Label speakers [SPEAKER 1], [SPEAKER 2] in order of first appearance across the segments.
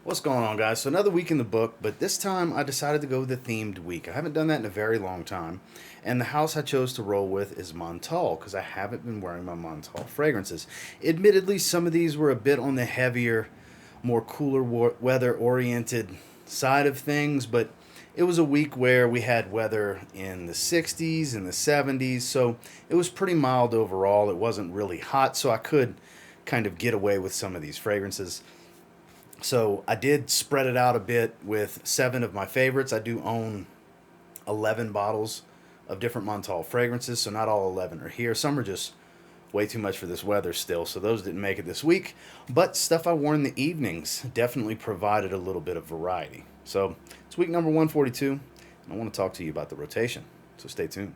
[SPEAKER 1] What's going on, guys? So another week in the book, but this time I decided to go with the themed week. I haven't done that in a very long time, and the house I chose to roll with is Montale because I haven't been wearing my Montale fragrances. Admittedly, some of these were a bit on the heavier, more cooler weather-oriented side of things, but it was a week where we had weather in the 60s and the 70s, so it was pretty mild overall. It wasn't really hot, so I could kind of get away with some of these fragrances. So I did spread it out a bit with 7 of my favorites. I do own 11 bottles of different Montale fragrances, so not all 11 are here. Some are just way too much for this weather still, so those didn't make it this week. But stuff I wore in the evenings definitely provided a little bit of variety. So it's week number 142, and I want to talk to you about the rotation. So stay tuned.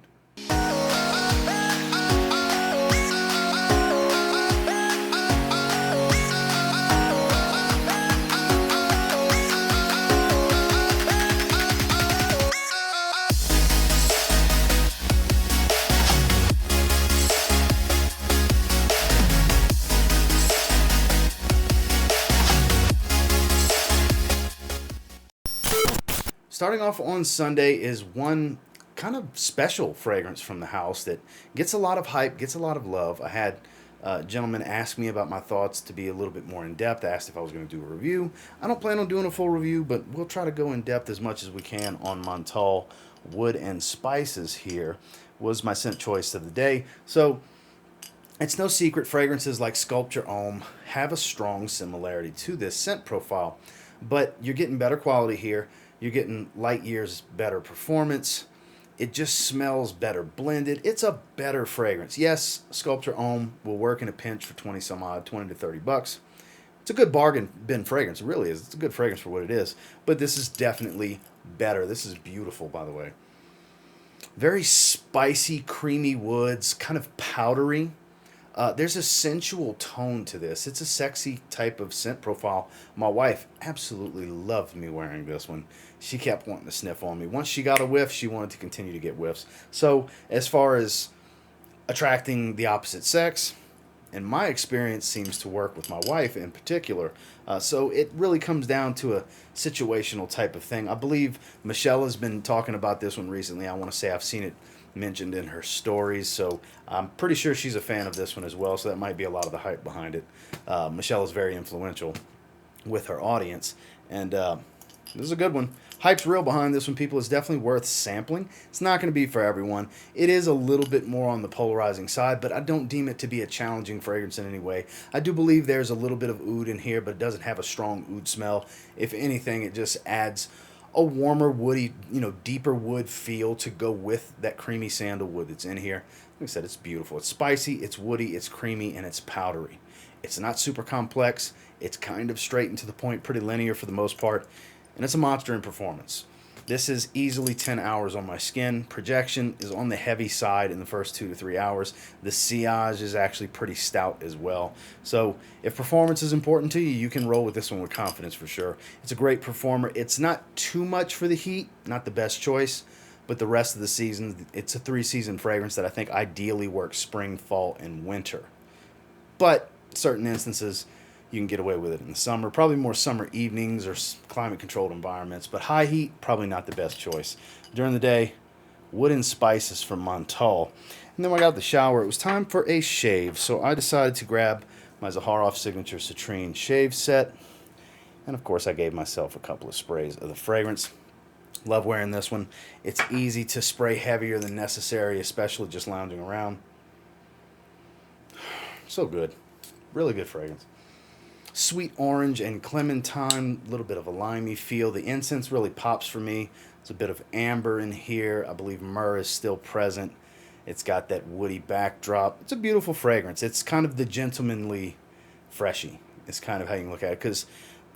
[SPEAKER 1] Starting off on Sunday is one kind of special fragrance from the house that gets a lot of hype, gets a lot of love. I had a gentleman ask me about my thoughts to be a little bit more in depth. I asked if I was going to do a review. I don't plan on doing a full review, but we'll try to go in depth as much as we can on Montale Wood and Spices here. Was my scent choice of the day. So it's no secret fragrances like Sculpture Homme have a strong similarity to this scent profile, but you're getting better quality here. You're getting light years better performance. It just smells better blended. It's a better fragrance. Yes, Sculpture Homme will work in a pinch for 20 some odd, 20 to 30 bucks. It's a good bargain bin fragrance. It really is. It's a good fragrance for what it is. But this is definitely better. This is beautiful, by the way. Very spicy, creamy woods, kind of powdery. There's a sensual tone to this. It's a sexy type of scent profile. My wife absolutely loved me wearing this one. She kept wanting to sniff on me. Once she got a whiff, she wanted to continue to get whiffs. So as far as attracting the opposite sex, in my experience, seems to work with my wife in particular. So it really comes down to a situational type of thing. I believe Michelle has been talking about this one recently. I want to say I've seen it mentioned in her stories, so I'm pretty sure she's a fan of this one as well, so that might be a lot of the hype behind it. Michelle is very influential with her audience, and this is a good one. Hype's real behind this one, people. It's definitely worth sampling. It's not going to be for everyone. It is a little bit more on the polarizing side, but I don't deem it to be a challenging fragrance in any way. I do believe there's a little bit of oud in here, but it doesn't have a strong oud smell. If anything, it just adds a warmer, woody, deeper wood feel to go with that creamy sandalwood that's in here. Like I said, it's beautiful. It's spicy, it's woody, it's creamy, and it's powdery. It's not super complex. It's kind of straight and to the point, pretty linear for the most part, and it's a monster in performance. This is easily 10 hours on my skin. Projection is on the heavy side in the first 2 to 3 hours. The sillage is actually pretty stout as well. So if performance is important to you, you can roll with this one with confidence for sure. It's a great performer. It's not too much for the heat, not the best choice, but the rest of the season, it's a 3-season fragrance that I think ideally works spring, fall, and winter. But certain instances, you can get away with it in the summer, probably more summer evenings or climate-controlled environments, but high heat, probably not the best choice. During the day, wood and spices from Montale. And then when I got out the shower, it was time for a shave, so I decided to grab my Zaharoff Signature Citrine shave set, and of course I gave myself a couple of sprays of the fragrance. Love wearing this one. It's easy to spray heavier than necessary, especially just lounging around. So good. Really good fragrance. Sweet orange and clementine, a little bit of a limey feel. The incense really pops for me. There's a bit of amber in here. I believe myrrh is still present. It's got that woody backdrop. It's a beautiful fragrance. It's kind of the gentlemanly freshy. It's kind of how you can look at it, because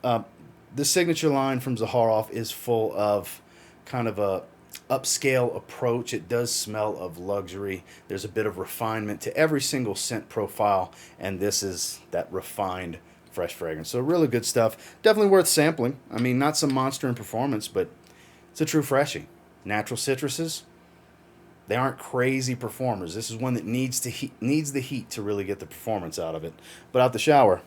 [SPEAKER 1] the signature line from Zaharoff is full of kind of a upscale approach. It does smell of luxury. There's a bit of refinement to every single scent profile, and this is that refined fresh fragrance. So really good stuff. Definitely worth sampling. I mean, not some monster in performance, but it's a true freshie. Natural citruses, they aren't crazy performers. This is one that needs the heat to really get the performance out of it. But out the shower,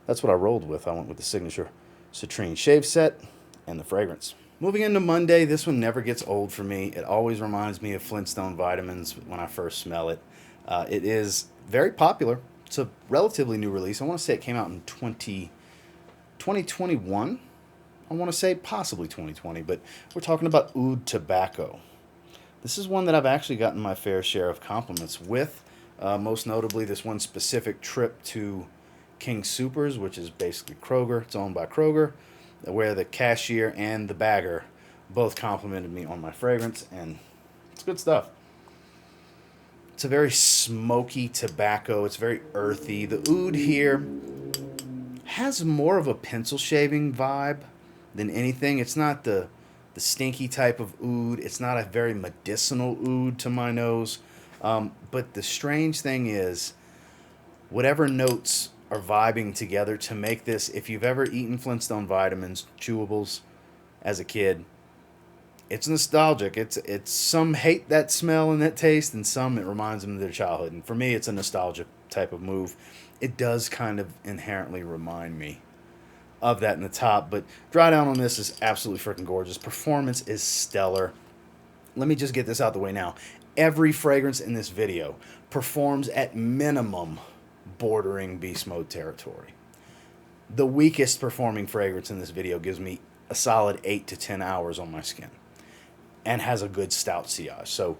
[SPEAKER 1] that's what I rolled with. I went with the signature Citrine shave set, and the fragrance. Moving into Monday, this one never gets old for me. It always reminds me of Flintstone vitamins when I first smell it. It is very popular. It's a relatively new release. I want to say it came out in 2021. I want to say possibly 2020, but we're talking about Oud Tobacco. This is one that I've actually gotten my fair share of compliments with. Most notably, this one specific trip to King Soopers, which is basically Kroger. It's owned by Kroger, where the cashier and the bagger both complimented me on my fragrance, and it's good stuff. It's a very smoky tobacco. It's very earthy. The oud here has more of a pencil shaving vibe than anything. It's not the stinky type of oud. It's not a very medicinal oud to my nose. But the strange thing is, whatever notes are vibing together to make this, if you've ever eaten Flintstone vitamins, chewables, as a kid, it's nostalgic. It's some hate that smell and that taste, and some it reminds them of their childhood. And for me, it's a nostalgic type of move. It does kind of inherently remind me of that in the top, but dry down on this is absolutely freaking gorgeous. Performance is stellar. Let me just get this out the way now. Every fragrance in this video performs at minimum bordering beast mode territory. The weakest performing fragrance in this video gives me a solid 8 to 10 hours on my skin and has a good stout sillage. So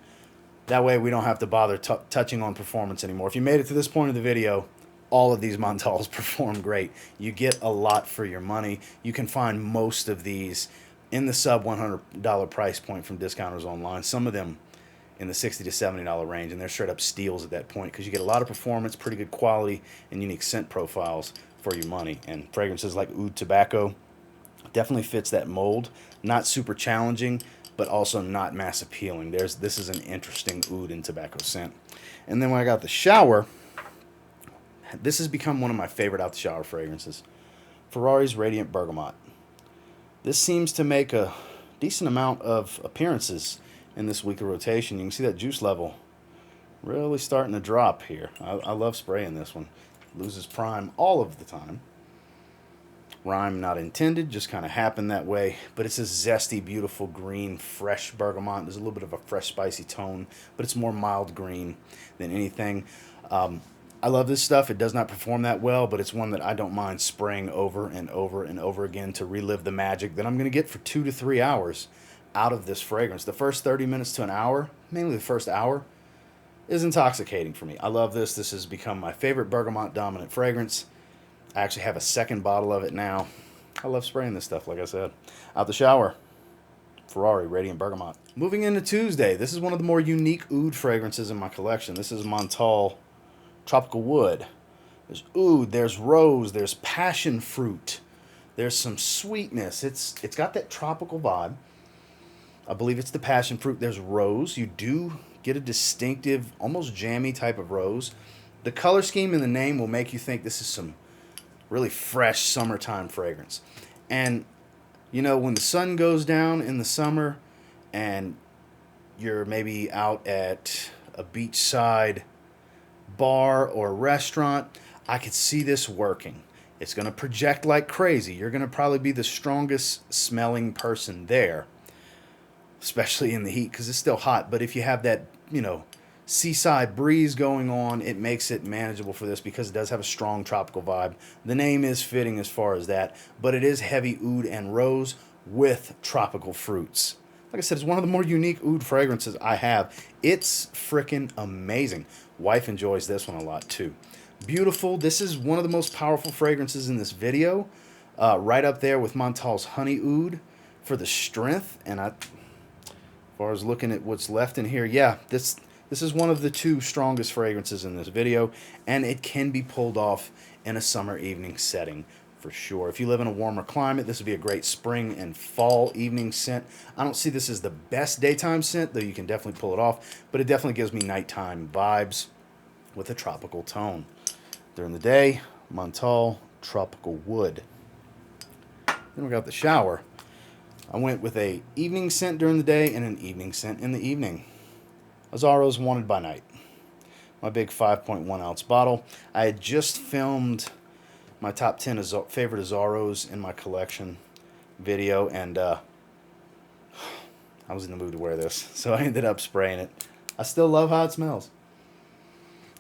[SPEAKER 1] that way we don't have to bother touching on performance anymore. If you made it to this point of the video, all of these Montales perform great. You get a lot for your money. You can find most of these in the sub $100 price point from discounters online. Some of them in the $60 to $70 range, and they're straight up steals at that point because you get a lot of performance, pretty good quality, and unique scent profiles for your money. And fragrances like Oud Tobacco definitely fits that mold. Not super challenging, but also not mass appealing. This is an interesting oud and tobacco scent. And then when I got the shower, this has become one of my favorite out the shower fragrances. Ferrari's Radiant Bergamot. This seems to make a decent amount of appearances in this weekly rotation. You can see that juice level really starting to drop here. I love spraying this one. Loses prime all of the time. Rhyme not intended, just kind of happened that way. But it's a zesty, beautiful green, fresh bergamot. There's a little bit of a fresh, spicy tone, but it's more mild green than anything. I love this stuff. It does not perform that well, but it's one that I don't mind spraying over and over and over again to relive the magic that I'm going to get for 2 to 3 hours out of this fragrance. The first 30 minutes to an hour, mainly the first hour, is intoxicating for me. I love this. This has become my favorite bergamot dominant fragrance. I actually have a second bottle of it now. I love spraying this stuff, like I said. Out the shower, Ferrari Radiant Bergamot. Moving into Tuesday, this is one of the more unique oud fragrances in my collection. This is Montale Tropical Wood. There's oud, there's rose, there's passion fruit. There's some sweetness. It's got that tropical vibe. I believe it's the passion fruit. There's rose. You do get a distinctive, almost jammy type of rose. The color scheme in the name will make you think this is some really fresh summertime fragrance. And, you know, when the sun goes down in the summer and you're maybe out at a beachside bar or restaurant, I could see this working. It's going to project like crazy. You're going to probably be the strongest smelling person there, especially in the heat because it's still hot. But if you have that, you know, seaside breeze going on, it makes it manageable for this because it does have a strong tropical vibe. The name is fitting as far as that, but it is heavy oud and rose with tropical fruits. Like I said, it's one of the more unique oud fragrances I have. It's freaking amazing. Wife enjoys this one a lot too. Beautiful. This is one of the most powerful fragrances in this video. Right up there with Montale's Honey Oud for the strength. And as far as looking at what's left in here, yeah, this is one of the 2 strongest fragrances in this video, and it can be pulled off in a summer evening setting for sure. If you live in a warmer climate, this would be a great spring and fall evening scent. I don't see this as the best daytime scent, though you can definitely pull it off, but it definitely gives me nighttime vibes with a tropical tone. During the day, Montale Tropical Wood. Then we got the shower. I went with a evening scent during the day and an evening scent in the evening. Azzaro's Wanted by Night. My big 5.1 ounce bottle. I had just filmed my top 10 favorite Azzaros in my collection video, and I was in the mood to wear this, so I ended up spraying it. I still love how it smells.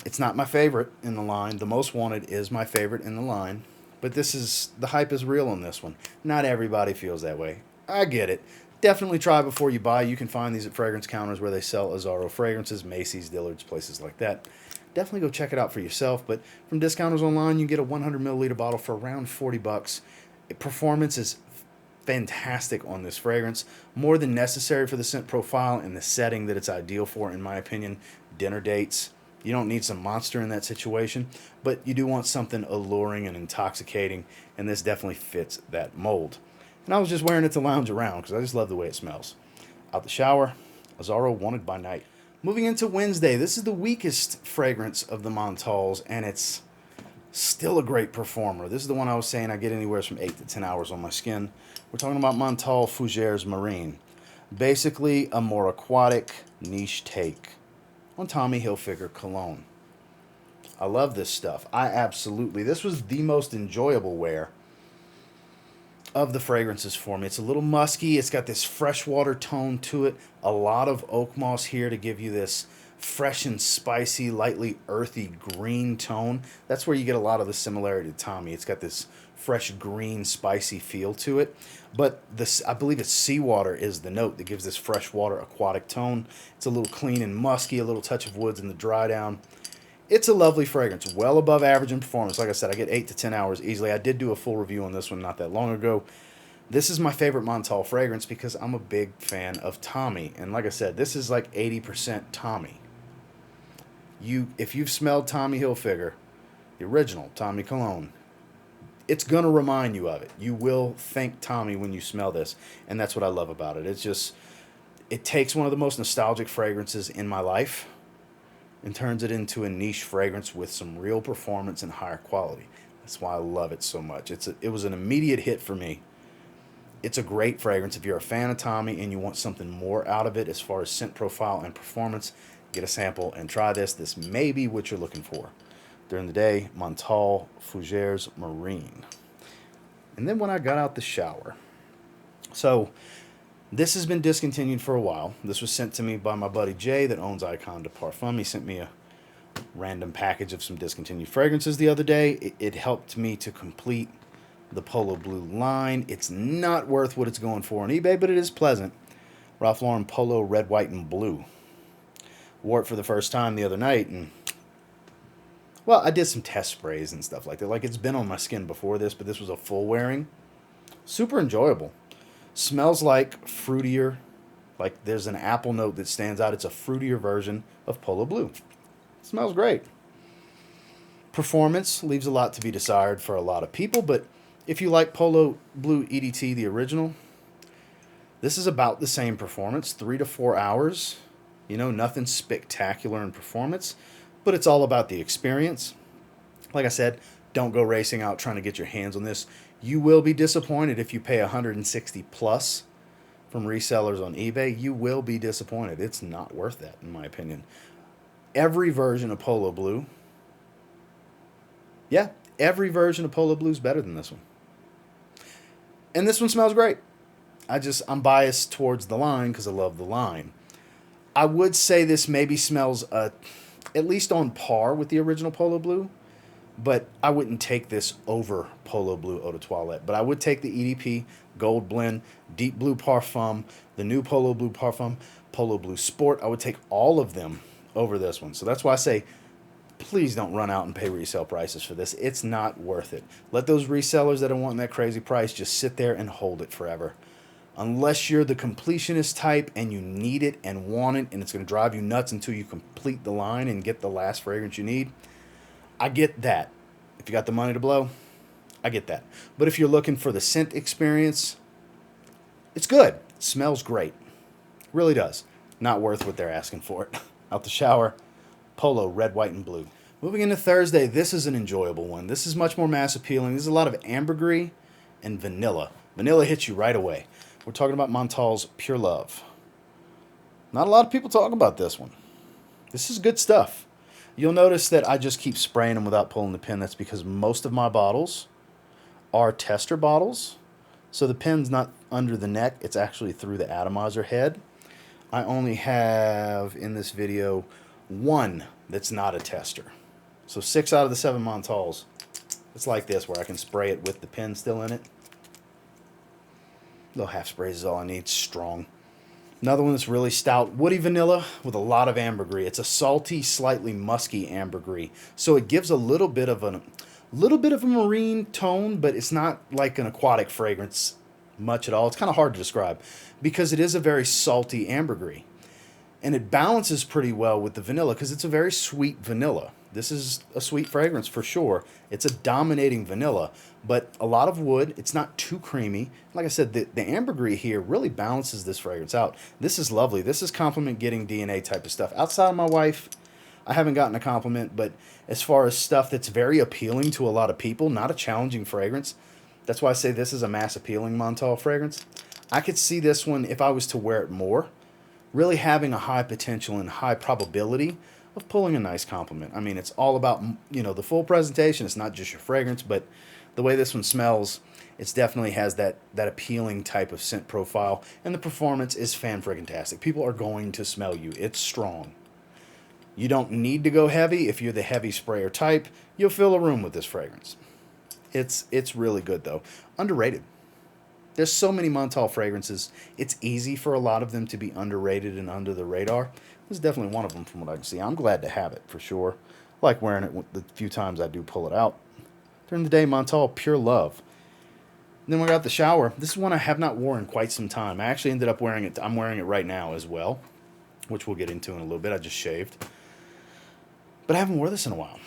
[SPEAKER 1] It's not my favorite in the line. The Most Wanted is my favorite in the line, but the hype is real on this one. Not everybody feels that way. I get it. Definitely try before you buy. You can find these at fragrance counters where they sell Azzaro fragrances, Macy's, Dillard's, places like that. Definitely go check it out for yourself, but from discounters online, you can get a 100 milliliter bottle for around 40 bucks. Performance is fantastic on this fragrance, more than necessary for the scent profile and the setting that it's ideal for, in my opinion. Dinner dates. You don't need some monster in that situation, but you do want something alluring and intoxicating, and this definitely fits that mold. And I was just wearing it to lounge around because I just love the way it smells. Out the shower, Azzaro Wanted by Night. Moving into Wednesday, this is the weakest fragrance of the Montales, and it's still a great performer. This is the one I was saying I get anywhere from 8 to 10 hours on my skin. We're talking about Montale Fougeres Marine. Basically, a more aquatic, niche take on Tommy Hilfiger cologne. I love this stuff. This was the most enjoyable wear of the fragrances for me. It's a little musky. It's got this freshwater tone to it. A lot of oak moss here to give you this fresh and spicy, lightly earthy green tone. That's where you get a lot of the similarity to Tommy. It's got this fresh green, spicy feel to it. But I believe it's seawater is the note that gives this freshwater aquatic tone. It's a little clean and musky, a little touch of woods in the dry down. It's a lovely fragrance, well above average in performance. Like I said, I get 8 to 10 hours easily. I did do a full review on this one not that long ago. This is my favorite Montale fragrance because I'm a big fan of Tommy. And like I said, this is like 80% Tommy. If you've smelled Tommy Hilfiger, the original Tommy cologne, it's going to remind you of it. You will think Tommy when you smell this. And that's what I love about it. It takes one of the most nostalgic fragrances in my life and turns it into a niche fragrance with some real performance and higher quality. That's why I love it so much. It was an immediate hit for me. It's a great fragrance. If you're a fan of Tommy and you want something more out of it as far as scent profile and performance, get a sample and try this. This may be what you're looking for. During the day, Montale Fougeres Marine. And then when I got out the shower. So this has been discontinued for a while. This was sent to me by my buddy Jay that owns Icon de Parfum. He sent me a random package of some discontinued fragrances the other day. It helped me to complete the Polo Blue line. It's not worth what it's going for on eBay, but it is pleasant. Ralph Lauren Polo Red, White, and Blue. Wore it for the first time the other night, and well, I did some test sprays and stuff like that. Like, it's been on my skin before this, but this was a full wearing. Super enjoyable. Smells like fruitier. Like, there's an apple note that stands out. It's a fruitier version of Polo Blue. Smells great. Performance leaves a lot to be desired for a lot of people, but if you like Polo Blue EDT, the original, this is about the same performance, 3 to 4 hours. You know, nothing spectacular in performance, but it's all about the experience. Like I said, don't go racing out trying to get your hands on this. You will be disappointed if you pay $160 plus from resellers on eBay. You will be disappointed. It's not worth that, in my opinion. Every version of Polo Blue, every version of Polo Blue is better than this one. And this one smells great. I'm biased towards the line because I love the line. I would say this maybe smells at least on par with the original Polo Blue, but I wouldn't take this over Polo Blue Eau de Toilette. But I would take the EDP Gold Blend, Deep Blue Parfum, the new Polo Blue Parfum, Polo Blue Sport. I would take all of them over this one. So that's why I say, please don't run out and pay resale prices for this. It's not worth it. Let those resellers that are wanting that crazy price just sit there and hold it forever. Unless you're the completionist type and you need it and want it and it's going to drive you nuts until you complete the line and get the last fragrance you need, I get that. If you got the money to blow, I get that. But if you're looking for the scent experience, it's good. It smells great. It really does. Not worth what they're asking for it. Out the shower, Polo Red, White, and Blue. Moving into Thursday, this is an enjoyable one. This is much more mass appealing. There's a lot of ambergris and vanilla. Vanilla hits you right away. We're talking about Montale's Pure Love. Not a lot of people talk about this one. This is good stuff. You'll notice that I just keep spraying them without pulling the pin. That's because most of my bottles are tester bottles. So the pen's not under the neck, it's actually through the atomizer head. I only have in this video one that's not a tester. So 6 out of the 7 Montales, it's like this where I can spray it with the pen still in it. Little half sprays is all I need, strong. Another one that's really stout, woody vanilla with a lot of ambergris. It's a salty, slightly musky ambergris. So it gives a little bit of a marine tone, but it's not like an aquatic fragrance much at all. It's kind of hard to describe because it is a very salty ambergris. And it balances pretty well with the vanilla because it's a very sweet vanilla. This is a sweet fragrance for sure. It's a dominating vanilla, but a lot of wood. It's not too creamy. Like I said, the ambergris here really balances this fragrance out. This is lovely. This is compliment getting DNA type of stuff. Outside of my wife, I haven't gotten a compliment, but as far as stuff that's very appealing to a lot of people, not a challenging fragrance. That's why I say this is a mass appealing Montale fragrance. I could see this one, if I was to wear it more, really having a high potential and high probability of pulling a nice compliment. I mean, it's all about, the full presentation. It's not just your fragrance, but the way this one smells, it definitely has that appealing type of scent profile, and the performance is fan-friggin-tastic. People are going to smell you. It's strong. You don't need to go heavy. If you're the heavy sprayer type, you'll fill a room with this fragrance. It's really good, though. Underrated. There's so many Montale fragrances. It's easy for a lot of them to be underrated and under the radar. This is definitely one of them from what I can see. I'm glad to have it, for sure. I like wearing it the few times I do pull it out. During the day, Montale, pure love. And then when I got out the shower, this is one I have not worn in quite some time. I actually ended up wearing it. I'm wearing it right now as well, which we'll get into in a little bit. I just shaved. But I haven't worn this in a while.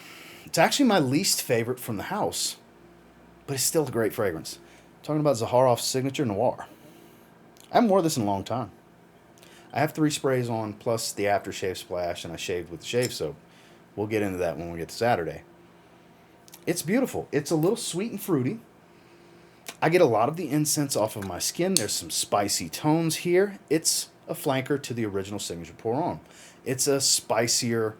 [SPEAKER 1] It's actually my least favorite from the house, but it's still a great fragrance. I'm talking about Zaharoff's Signature Noir. I haven't worn this in a long time. I have 3 sprays on, plus the aftershave splash, and I shaved with the shave soap. We'll get into that when we get to Saturday. It's beautiful. It's a little sweet and fruity. I get a lot of the incense off of my skin. There's some spicy tones here. It's a flanker to the original Signature Pour On. It's a spicier,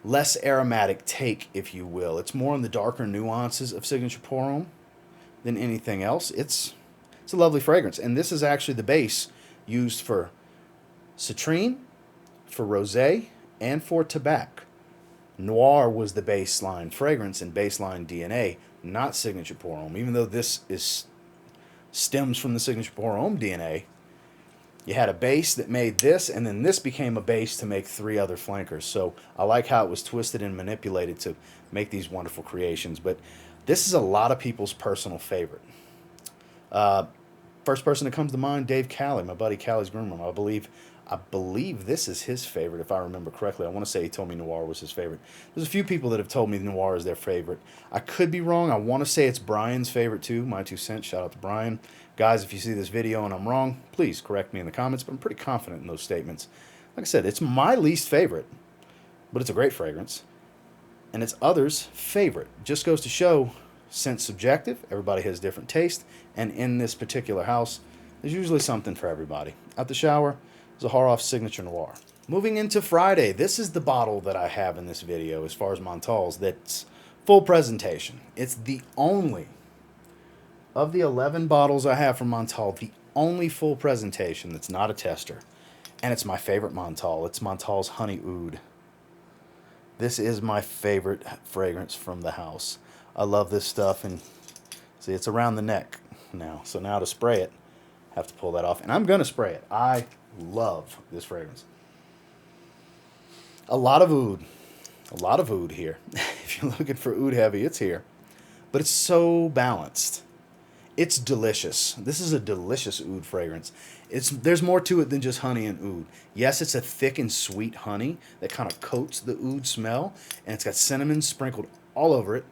[SPEAKER 1] less aromatic take, if you will. It's more in the darker nuances of Signature Pour On than anything else. It's a lovely fragrance. And this is actually the base used for Citrine, for Rosé, and for Tobacco. Noir was the baseline fragrance and baseline DNA, not Signature Pour Homme. Even though this stems from the Signature Pour Homme DNA, you had a base that made this, and then this became a base to make 3 other flankers. So I like how it was twisted and manipulated to make these wonderful creations. But this is a lot of people's personal favorite. First person that comes to mind, Dave Callie, my buddy Callie's groom room. I believe this is his favorite, if I remember correctly. I want to say he told me Noir was his favorite. There's a few people that have told me Noir is their favorite. I could be wrong. I want to say it's Brian's favorite too. My 2 cents. Shout out to Brian. Guys, if you see this video and I'm wrong, please correct me in the comments, but I'm pretty confident in those statements. Like I said, it's my least favorite, but it's a great fragrance. And it's others' favorite. Just goes to show, scent's subjective. Everybody has different taste. And in this particular house, there's usually something for everybody. Out the shower, Zaharoff's Signature Noir. Moving into Friday, this is the bottle that I have in this video as far as Montales that's full presentation. It's the only, of the 11 bottles I have from Montale, the only full presentation that's not a tester. And it's my favorite Montale. It's Montale's Honey Oud. This is my favorite fragrance from the house. I love this stuff, and see, it's around the neck now. So now to spray it, I have to pull that off. And I'm going to spray it. I love this fragrance. A lot of oud. A lot of oud here. If you're looking for oud heavy, it's here. But it's so balanced. It's delicious. This is a delicious oud fragrance. There's more to it than just honey and oud. Yes, it's a thick and sweet honey that kind of coats the oud smell. And it's got cinnamon sprinkled all over it.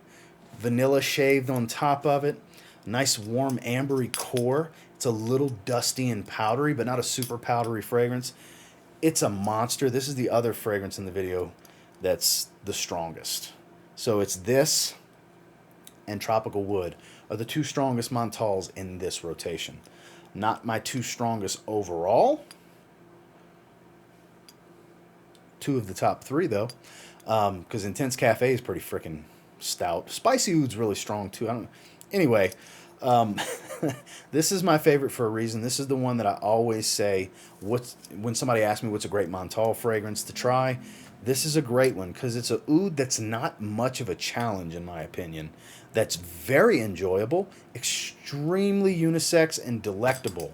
[SPEAKER 1] Vanilla shaved on top of it. Nice warm ambery core. It's a little dusty and powdery, but not a super powdery fragrance. It's a monster. This is the other fragrance in the video that's the strongest. So it's this and Tropical Wood are the 2 strongest Montales in this rotation. Not my 2 strongest overall. 2 of the top 3, though. Because Intense Cafe is pretty freaking stout. Spicy Oud's really strong, too. Anyway, um, this is my favorite for a reason. This is the one that I always say, when somebody asks me what's a great Montale fragrance to try, this is a great one because it's a oud that's not much of a challenge in my opinion. That's very enjoyable, extremely unisex and delectable.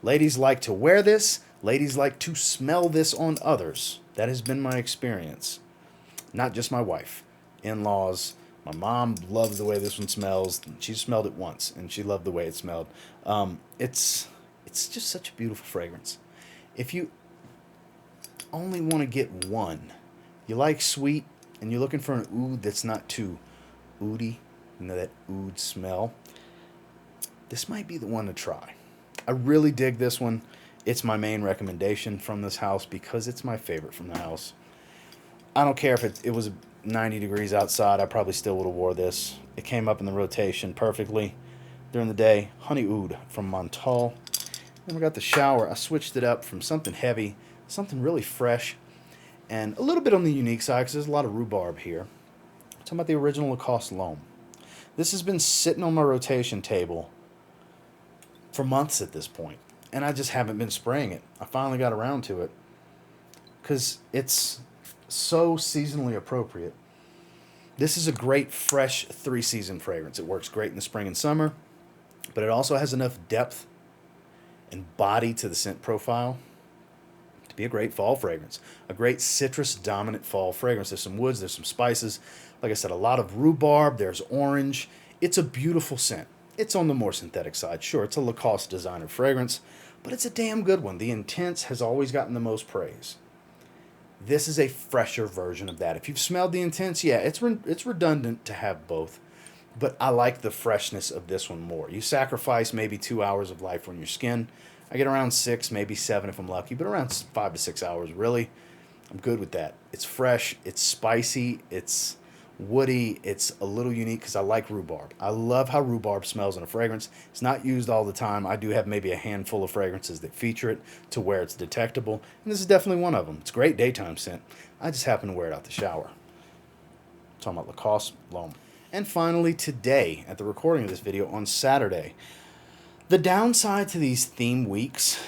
[SPEAKER 1] Ladies like to wear this. Ladies like to smell this on others. That has been my experience. Not just my wife, in-laws. My mom loves the way this one smells. She smelled it once, and she loved the way it smelled. It's just such a beautiful fragrance. If you only want to get one, you like sweet, and you're looking for an oud that's not too oudy, that oud smell, this might be the one to try. I really dig this one. It's my main recommendation from this house because it's my favorite from the house. I don't care if it was 90 degrees outside, I probably still would have wore this. It came up in the rotation perfectly during the day. Honey Oud from Montale. Then we got the shower. I switched it up from something heavy, something really fresh, and a little bit on the unique side because there's a lot of rhubarb here. I'm talking about the original Lacoste L'homme. This has been sitting on my rotation table for months at this point, and I just haven't been spraying it. I finally got around to it because it's so seasonally appropriate. This is a great fresh 3-season fragrance. It works great in the spring and summer, but it also has enough depth and body to the scent profile to be a great fall fragrance. A great citrus dominant fall fragrance. There's some woods, there's some spices. Like I said, a lot of rhubarb, there's orange. It's a beautiful scent. It's on the more synthetic side. Sure, it's a Lacoste designer fragrance, but it's a damn good one. The Intense has always gotten the most praise. This is a fresher version of that. If you've smelled the Intense, yeah, it's redundant to have both, but I like the freshness of this one more. You sacrifice maybe 2 hours of life on your skin. I get around 6, maybe 7 if I'm lucky, but around 5 to 6 hours, really. I'm good with that. It's fresh, it's spicy, it's woody, it's a little unique because I like rhubarb. I love how rhubarb smells in a fragrance. It's not used all the time. I do have maybe a handful of fragrances that feature it to where it's detectable, and this is definitely one of them. It's a great daytime scent. I just happen to wear it out the shower. I'm talking about Lacoste L'homme. And finally today, at the recording of this video on Saturday, the downside to these theme weeks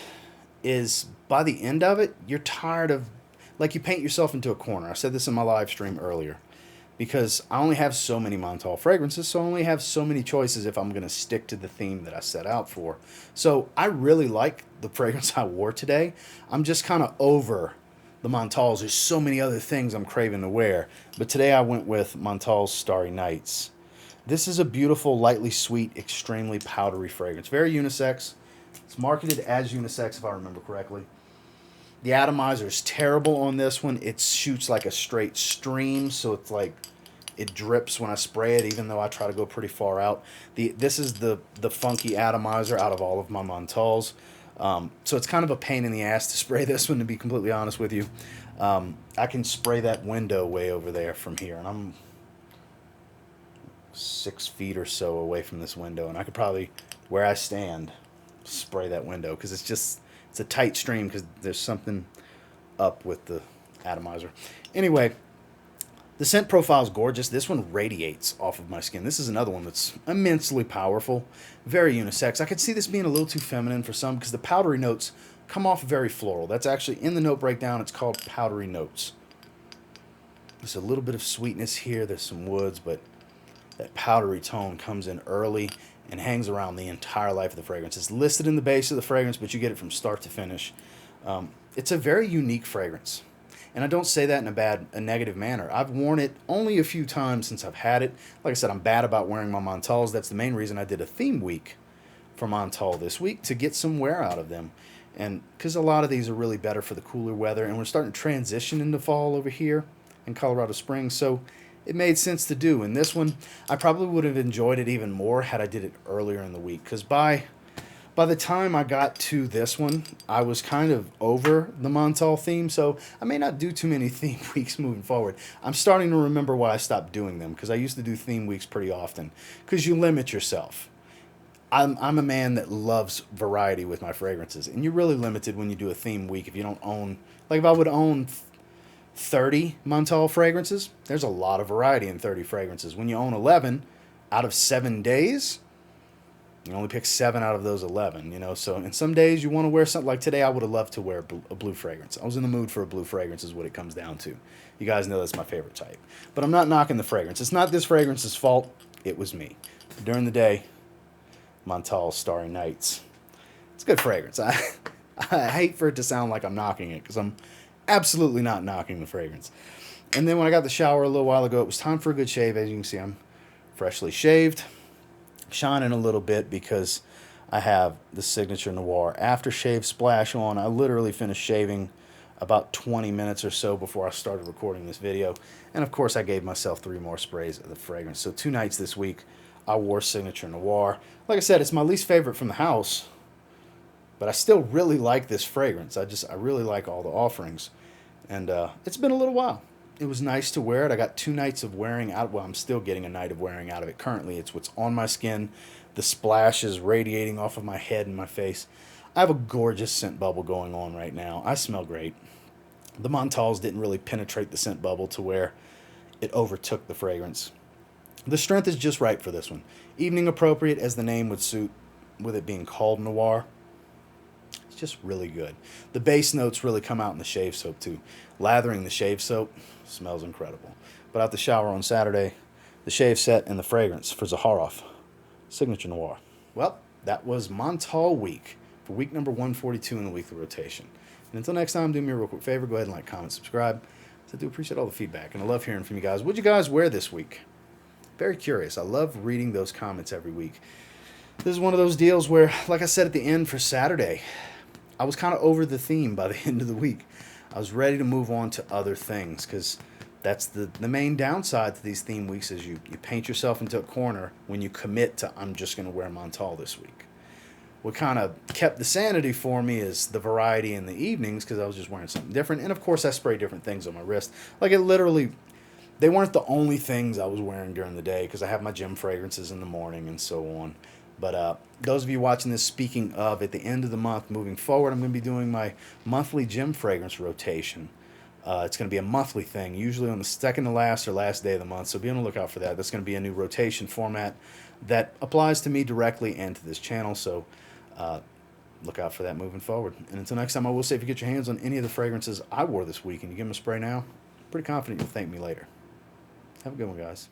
[SPEAKER 1] is by the end of it, you're tired of, like you paint yourself into a corner. I said this in my live stream earlier. Because I only have so many Montale fragrances, so I only have so many choices if I'm going to stick to the theme that I set out for. So I really like the fragrance I wore today. I'm just kind of over the Montales. There's so many other things I'm craving to wear. But today I went with Montale's Starry Nights. This is a beautiful, lightly sweet, extremely powdery fragrance. Very unisex. It's marketed as unisex if I remember correctly. The atomizer is terrible on this one. It shoots like a straight stream, so it's like it drips when I spray it, even though I try to go pretty far out. This is the funky atomizer out of all of my Montales. So it's kind of a pain in the ass to spray this one, to be completely honest with you. I can spray that window way over there from here, and I'm 6 feet or so away from this window, and I could probably, where I stand, spray that window because it's a tight stream because there's something up with the atomizer. Anyway, the scent profile is gorgeous. This one radiates off of my skin. This is another one that's immensely powerful, very unisex. I could see this being a little too feminine for some because the powdery notes come off very floral. That's actually in the note breakdown. It's called powdery notes. There's a little bit of sweetness here. There's some woods, but that powdery tone comes in early and hangs around the entire life of the fragrance. It's listed in the base of the fragrance, but you get it from start to finish. It's a very unique fragrance. And I don't say that in a negative manner. I've worn it only a few times since I've had it. Like I said, I'm bad about wearing my Montales. That's the main reason I did a theme week for Montale this week, to get some wear out of them. And because a lot of these are really better for the cooler weather, and we're starting to transition into fall over here in Colorado Springs, so it made sense to do. And this one, I probably would have enjoyed it even more had I did it earlier in the week, because by the time I got to this one, I was kind of over the Montale theme, so I may not do too many theme weeks moving forward. I'm starting to remember why I stopped doing them, because I used to do theme weeks pretty often, because you limit yourself. I'm a man that loves variety with my fragrances, and you're really limited when you do a theme week if you don't own, like if I would own 30 Montale fragrances, there's a lot of variety in 30 fragrances. When you own 11, out of 7 days, you only pick 7 out of those 11, you know. So in some days you want to wear something like today. I would have loved to wear a blue fragrance. I was in the mood for a blue fragrance is what it comes down to. You guys know that's my favorite type. But I'm not knocking the fragrance. It's not this fragrance's fault. It was me. During the day, Montale Starry Nights. It's a good fragrance. I hate for it to sound like I'm knocking it because I'm absolutely not knocking the fragrance. And then when I got the shower a little while ago, it was time for a good shave. As you can see, I'm freshly shaved. Shining a little bit because I have the Signature Noir aftershave splash on. I literally finished shaving about 20 minutes or so before I started recording this video. And of course I gave myself 3 more sprays of the fragrance. So 2 nights this week I wore Signature Noir. Like I said, it's my least favorite from the house, but I still really like this fragrance. I really like all the offerings. And it's been a little while. It was nice to wear it. I got 2 nights of wearing out. Well, I'm still getting a night of wearing out of it. Currently, it's what's on my skin. The splash is radiating off of my head and my face. I have a gorgeous scent bubble going on right now. I smell great. The Montales didn't really penetrate the scent bubble to where it overtook the fragrance. The strength is just right for this one. Evening appropriate, as the name would suit, with it being called Noir. It's just really good. The base notes really come out in the shave soap too. Lathering the shave soap smells incredible. But out the shower on Saturday, the shave set and the fragrance for Zaharoff, Signature Noir. Well, that was Montale week for week number 142 in the weekly rotation. And until next time, do me a real quick favor. Go ahead and like, comment, subscribe. I do appreciate all the feedback, and I love hearing from you guys. What'd you guys wear this week? Very curious. I love reading those comments every week. This is one of those deals where, like I said at the end for Saturday, I was kind of over the theme by the end of the week. I was ready to move on to other things because that's the main downside to these theme weeks is you paint yourself into a corner when you commit to I'm just going to wear Montale this week. What kind of kept the sanity for me is the variety in the evenings because I was just wearing something different. And, of course, I spray different things on my wrist. Like, it literally, they weren't the only things I was wearing during the day because I have my gym fragrances in the morning and so on. But those of you watching this, speaking of, at the end of the month, moving forward, I'm going to be doing my monthly gym fragrance rotation. It's going to be a monthly thing, usually on the second to last or last day of the month. So be on the lookout for that. That's going to be a new rotation format that applies to me directly and to this channel. So look out for that moving forward. And until next time, I will say if you get your hands on any of the fragrances I wore this week and you give them a spray now, I'm pretty confident you'll thank me later. Have a good one, guys.